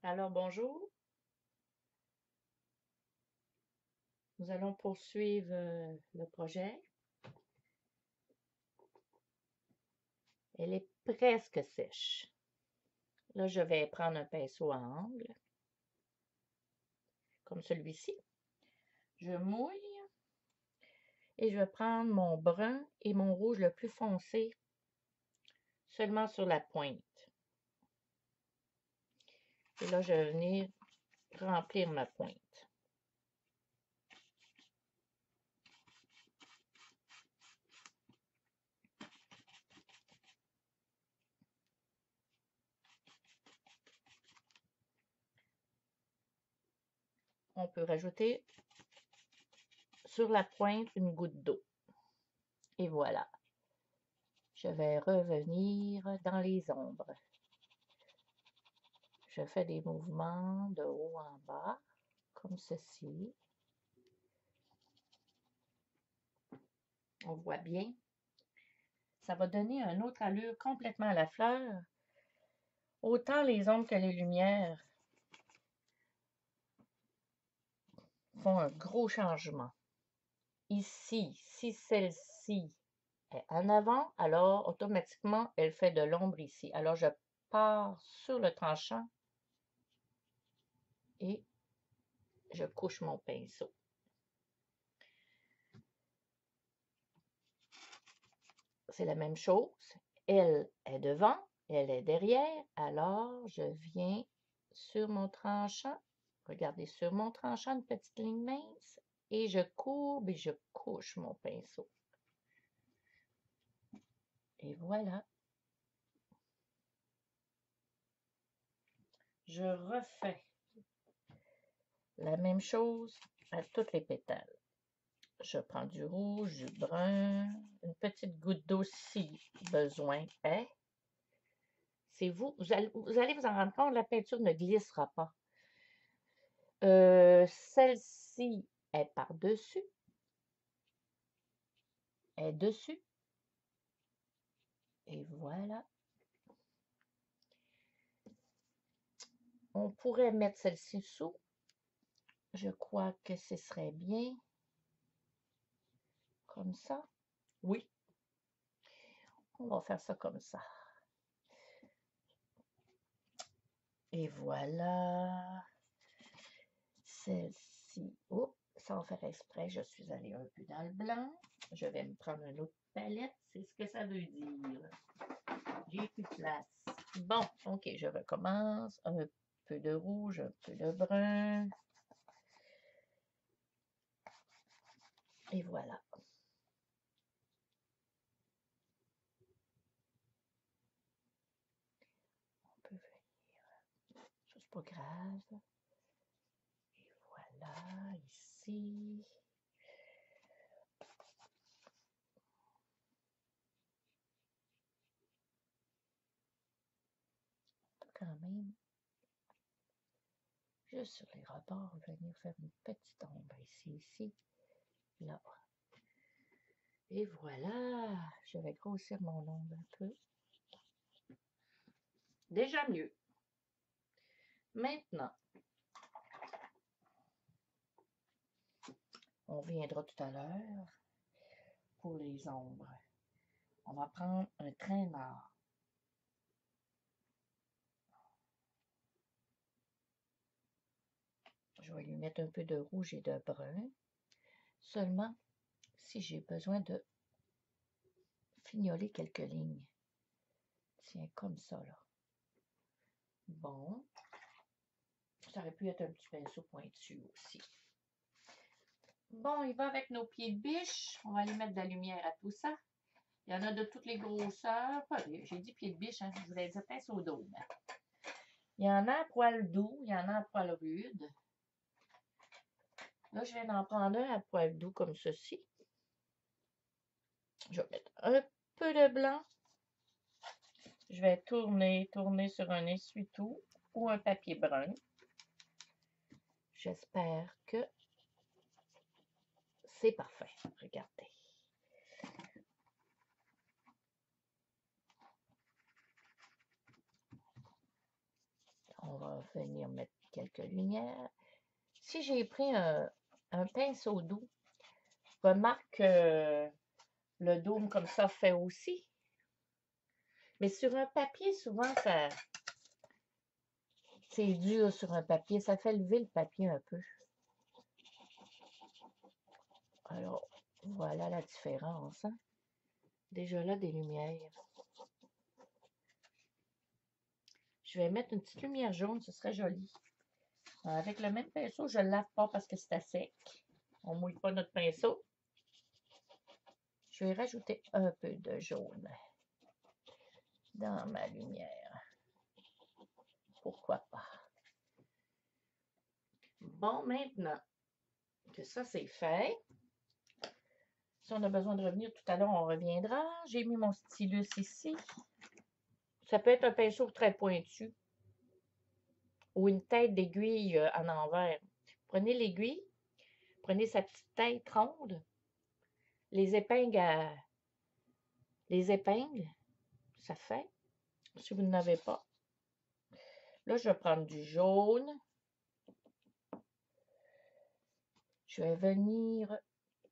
Alors bonjour, nous allons poursuivre le projet. Elle est presque sèche. Là, je vais prendre un pinceau à angle, comme celui-ci. Je mouille et je vais prendre mon brun et mon rouge le plus foncé seulement sur la pointe. Et là, je vais venir remplir ma pointe. On peut rajouter sur la pointe une goutte d'eau. Et voilà. Je vais revenir dans les ombres. Je fais des mouvements de haut en bas, comme ceci. On voit bien. Ça va donner une autre allure complètement à la fleur. Autant les ombres que les lumières font un gros changement. Ici, si celle-ci est en avant, alors automatiquement, elle fait de l'ombre ici. Alors, je pars sur le tranchant et je couche mon pinceau. C'est la même chose. Elle est devant, elle est derrière. Alors, je viens sur mon tranchant. Regardez, sur mon tranchant, une petite ligne mince. Et je courbe et je couche mon pinceau. Et voilà. Je refais la même chose à toutes les pétales. Je prends du rouge, du brun, une petite goutte d'eau si besoin est. C'est vous, vous allez vous en rendre compte, la peinture ne glissera pas. Celle-ci est par-dessus, est dessus. Et voilà. On pourrait mettre celle-ci sous. Je crois que ce serait bien. Comme ça. Oui. On va faire ça comme ça. Et voilà. Celle-ci. Oh, sans faire exprès, je suis allée un peu dans le blanc. Je vais me prendre une autre palette. C'est ce que ça veut dire. J'ai plus de place. Bon, ok, je recommence. Un peu de rouge, un peu de brun. Et voilà. On peut venir. Ça, c'est pas grave. Et voilà, ici. Quand même, juste sur les rebords, venir faire une petite ombre ici, là. Et voilà, je vais grossir mon ombre un peu. Déjà mieux. Maintenant, on viendra tout à l'heure pour les ombres. On va prendre un traînard. Je vais lui mettre un peu de rouge et de brun. Seulement, si j'ai besoin de fignoler quelques lignes. Tiens, comme ça, là. Bon. Ça aurait pu être un petit pinceau pointu aussi. Bon, il va avec nos pieds de biche. On va aller mettre de la lumière à tout ça. Il y en a de toutes les grosseurs. J'ai dit pieds de biche, hein, je voulais dire pinceau d'eau. Il y en a à poil doux, il y en a à poil rude. Là, je viens d'en prendre un à poil doux comme ceci. Je vais mettre un peu de blanc. Je vais tourner sur un essuie-tout ou un papier brun. J'espère que c'est parfait. Regardez. On va va venir mettre quelques lumières. Si j'ai pris un pinceau doux, remarque que le dôme comme ça fait aussi. Mais sur un papier, souvent, c'est dur sur un papier. Ça fait lever le papier un peu. Alors, voilà la différence. Hein? Déjà là, des lumières. Je vais mettre une petite lumière jaune, ce serait joli. Avec le même pinceau, je ne le lave pas parce que c'est à sec. On ne mouille pas notre pinceau. Je vais rajouter un peu de jaune dans ma lumière. Pourquoi pas? Bon, maintenant que ça c'est fait, si on a besoin de revenir tout à l'heure, on reviendra. J'ai mis mon stylus ici. Ça peut être un pinceau très pointu ou une tête d'aiguille en envers. Prenez l'aiguille, prenez sa petite tête ronde, les épingles, ça fait, si vous n'avez pas. Là, je vais prendre du jaune. Je vais venir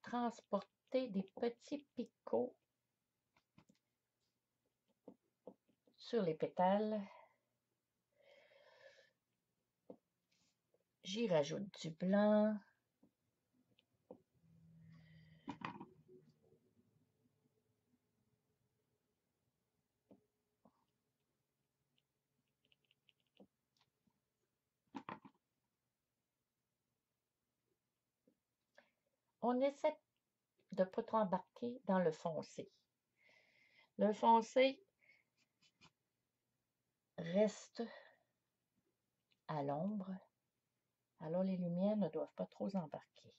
transporter des petits picots sur les pétales. J'y rajoute du blanc. On essaie de ne pas trop embarquer dans le foncé. Le foncé reste à l'ombre, alors les lumières ne doivent pas trop embarquer.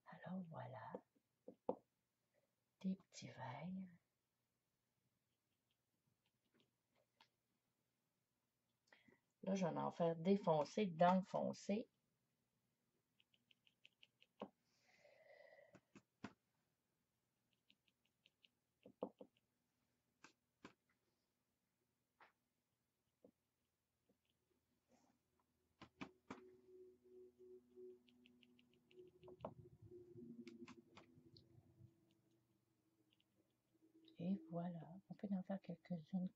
Alors voilà, des petits verres. Là, je vais en faire des foncés dans le foncé. Et voilà, on peut en faire quelques-unes.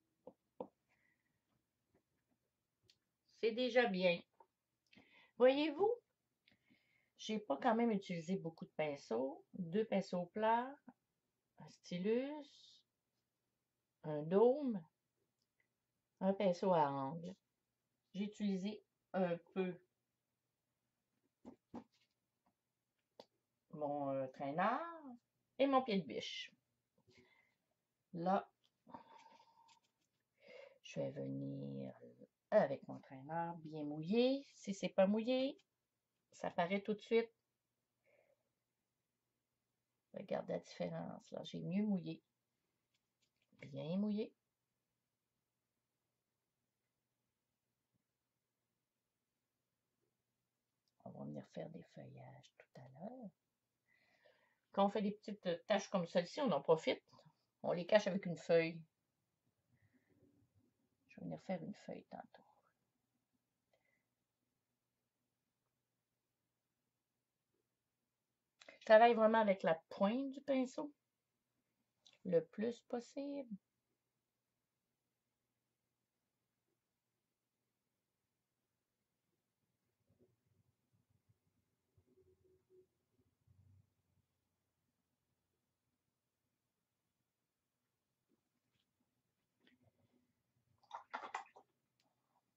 C'est déjà bien. Voyez-vous, j'ai pas quand même utilisé beaucoup de pinceaux. 2 pinceaux plats, un stylus, un dôme, un pinceau à angle. J'ai utilisé un peu mon traîneur et mon pied de biche. Là, je vais venir avec mon traîneur bien mouillé. Si c'est pas mouillé, ça paraît tout de suite. Regardez la différence. Là, j'ai mieux mouillé. Bien mouillé. On va venir faire des feuillages tout à l'heure. Quand on fait des petites taches comme celle-ci, on en profite. On les cache avec une feuille. Je vais venir faire une feuille tantôt. Je travaille vraiment avec la pointe du pinceau, le plus possible.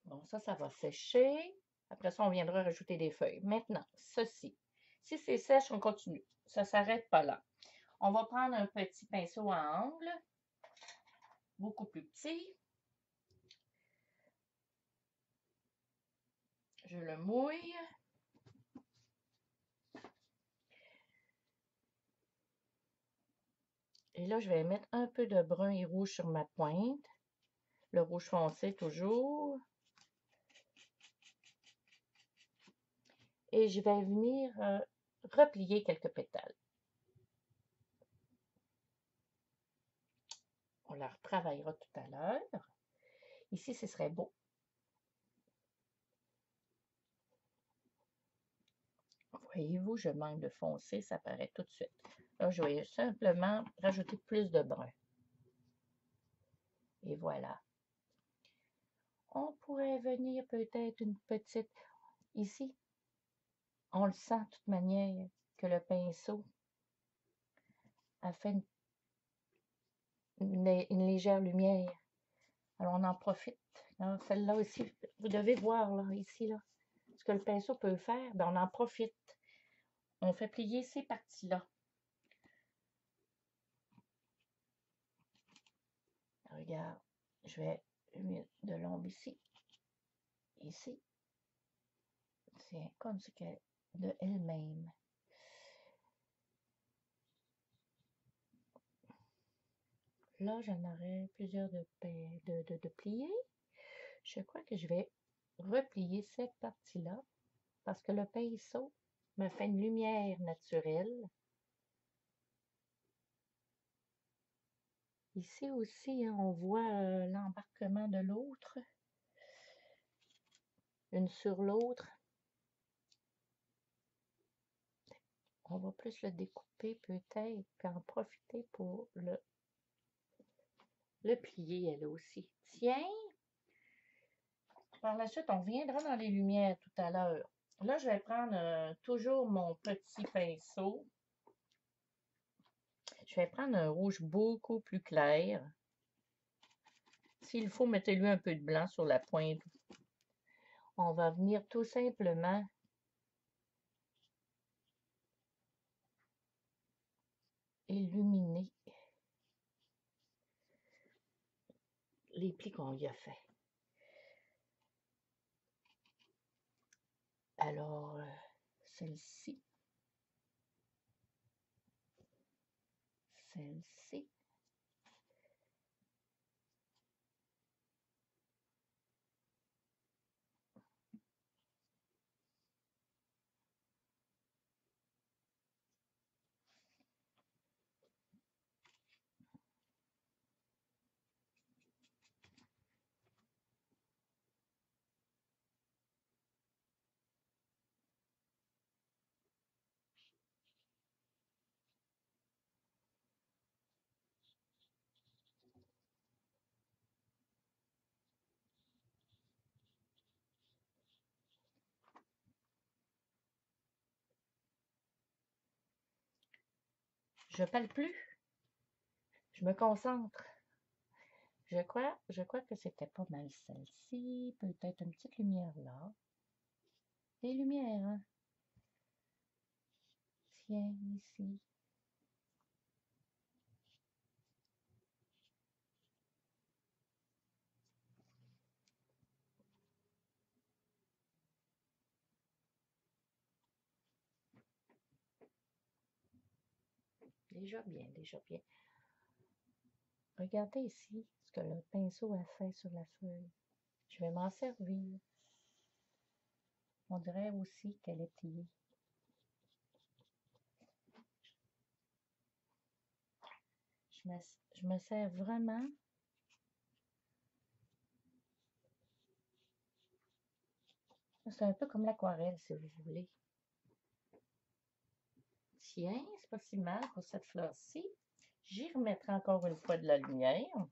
Bon, ça va sécher. Après ça, on viendra rajouter des feuilles. Maintenant, ceci. Si c'est sèche, on continue. Ça ne s'arrête pas là. On va prendre un petit pinceau à angle, beaucoup plus petit. Je le mouille. Et là, je vais mettre un peu de brun et rouge sur ma pointe. Le rouge foncé toujours. Et je vais venir replier quelques pétales. On la retravaillera tout à l'heure. Ici, ce serait beau. Voyez-vous, je manque de foncé, ça paraît tout de suite. Là, je vais simplement rajouter plus de brun. Et voilà. On pourrait venir peut-être une petite... Ici, on le sent de toute manière que le pinceau a fait une légère lumière. Alors, on en profite. Celle-là aussi, vous devez voir, là, ici, là, ce que le pinceau peut faire. Ben, on en profite. On fait plier ces parties-là. Regarde, je vais mettre de l'ombre ici. Ici. C'est comme ce qu'elle de elle-même. Là, j'en aurai plusieurs de pliés. Je crois que je vais replier cette partie-là parce que le pinceau me fait une lumière naturelle. Ici aussi, hein, on voit l'embarquement de l'autre, une sur l'autre. On va plus le découper peut-être, puis en profiter pour le plier elle aussi. Tiens! Par la suite, on reviendra dans les lumières tout à l'heure. Là, je vais prendre toujours mon petit pinceau. Je vais prendre un rouge beaucoup plus clair. S'il faut, mettez-lui un peu de blanc sur la pointe. On va venir tout simplement illuminer les plis qu'on lui a fait. Alors, celle-ci, celle-ci, je parle plus, je me concentre. Je crois que c'était pas mal celle-ci, peut-être une petite lumière là. Des lumières, hein? Tiens, ici. Déjà bien, déjà bien. Regardez ici ce que le pinceau a fait sur la feuille. Je vais m'en servir. On dirait aussi qu'elle est pliée. Je me sers vraiment. C'est un peu comme l'aquarelle, si vous voulez. Tiens, c'est pas si mal pour cette fleur-ci. J'y remettrai encore une fois de la lumière.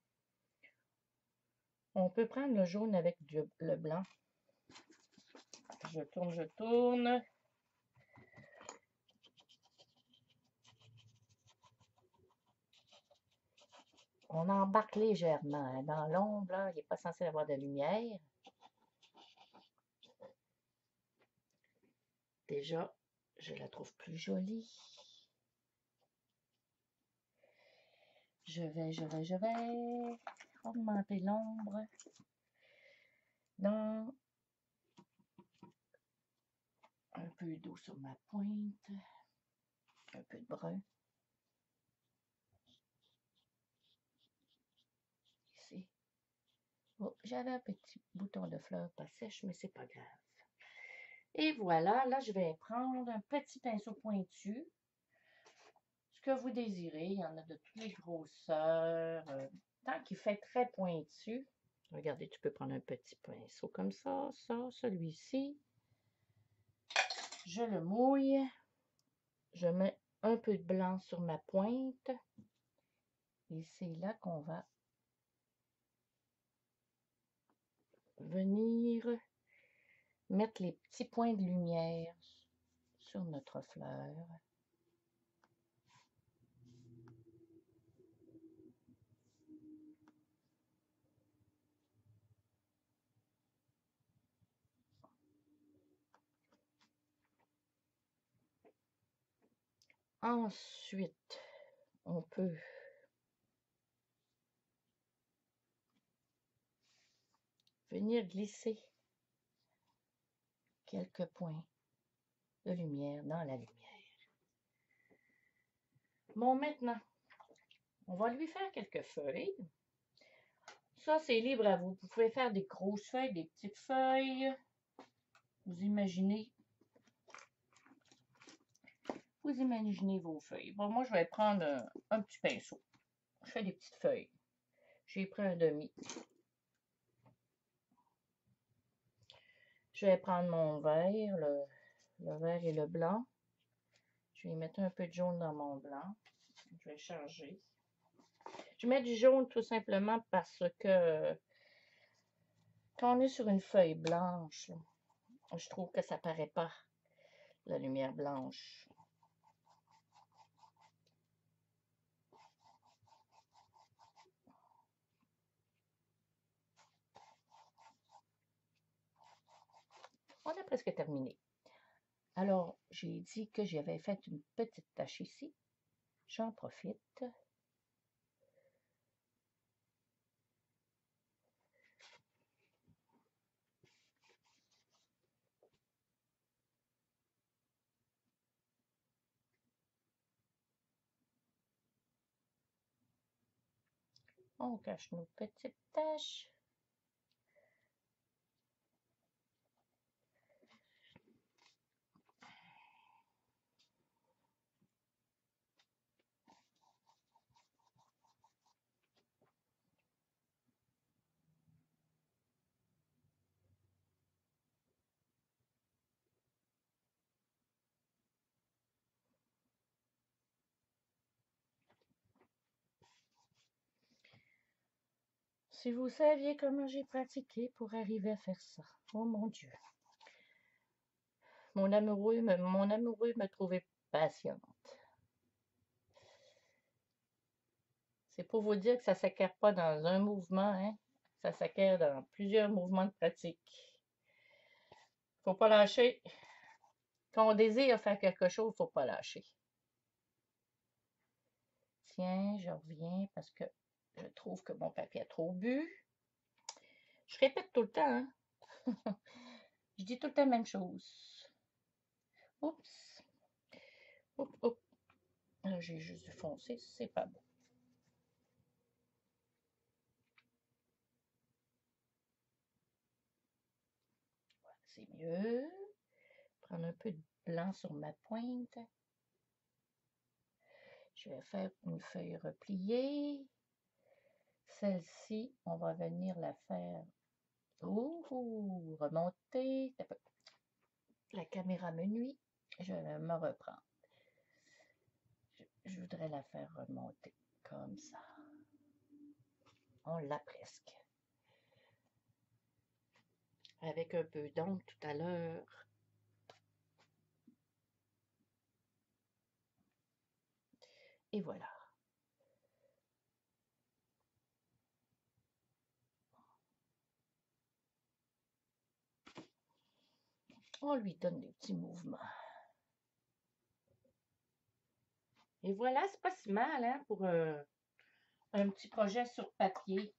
On peut prendre le jaune avec le blanc. Je tourne, je tourne. On embarque légèrement. Hein. Dans l'ombre, il n'est pas censé avoir de lumière. Déjà, je la trouve plus jolie. Je vais augmenter l'ombre dans un peu d'eau sur ma pointe, un peu de brun. Ici. Oh, j'avais un petit bouton de fleur pas sèche, mais c'est pas grave. Et voilà, là, je vais prendre un petit pinceau pointu. Ce que vous désirez, il y en a de toutes les grosseurs. Tant qu'il fait très pointu, Regardez, tu peux prendre un petit pinceau comme ça, celui-ci. Je le mouille. Je mets un peu de blanc sur ma pointe. Et c'est là qu'on va venir mettre les petits points de lumière sur notre fleur. Ensuite, on peut venir glisser quelques points de lumière dans la lumière. Bon, maintenant, on va lui faire quelques feuilles. Ça, c'est libre à vous. Vous pouvez faire des grosses feuilles, des petites feuilles. Vous imaginez vos feuilles. Bon, moi, je vais prendre un petit pinceau. Je fais des petites feuilles. J'ai pris un demi. Je vais prendre mon vert, le vert et le blanc. Je vais mettre un peu de jaune dans mon blanc. Je vais changer. Je mets du jaune tout simplement parce que quand on est sur une feuille blanche, je trouve que ça paraît pas, la lumière blanche. On a presque terminé. Alors, j'ai dit que j'avais fait une petite tache ici. J'en profite. On cache nos petites taches. Si vous saviez comment j'ai pratiqué pour arriver à faire ça. Oh mon Dieu. Mon amoureux me trouvait patiente. C'est pour vous dire que ça ne s'acquiert pas dans un mouvement, hein? Ça s'acquiert dans plusieurs mouvements de pratique. Faut pas lâcher. Quand on désire faire quelque chose, faut pas lâcher. Tiens, je reviens parce que je trouve que mon papier a trop bu. Je répète tout le temps, hein? Je dis tout le temps la même chose. Oups. Oups, oups. Là, j'ai juste dû foncer, c'est pas bon. Voilà, c'est mieux. Prendre un peu de blanc sur ma pointe. Je vais faire une feuille repliée. Celle-ci, on va venir la faire remonter. La caméra me nuit. Je vais me reprendre. Je voudrais la faire remonter comme ça. On l'a presque. Avec un peu d'ombre tout à l'heure. Et voilà. On lui donne des petits mouvements. Et voilà, c'est pas si mal, hein, pour un petit projet sur papier.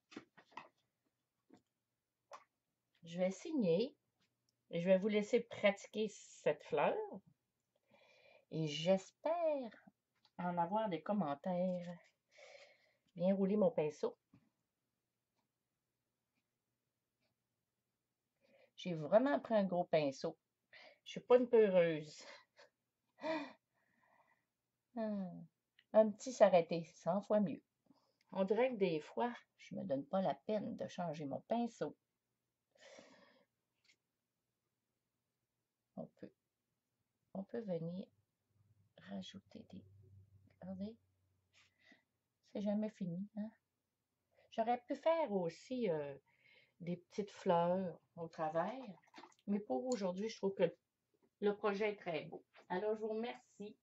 Je vais signer et je vais vous laisser pratiquer cette fleur. Et j'espère en avoir des commentaires. Bien rouler mon pinceau. J'ai vraiment pris un gros pinceau. Je suis pas une peureuse. Un petit s'arrêter, 100 fois mieux. On dirait que des fois, je me donne pas la peine de changer mon pinceau. On peut venir rajouter des... Regardez, c'est jamais fini, hein? J'aurais pu faire aussi des petites fleurs au travers, mais pour aujourd'hui, je trouve que le projet est très beau. Alors, je vous remercie.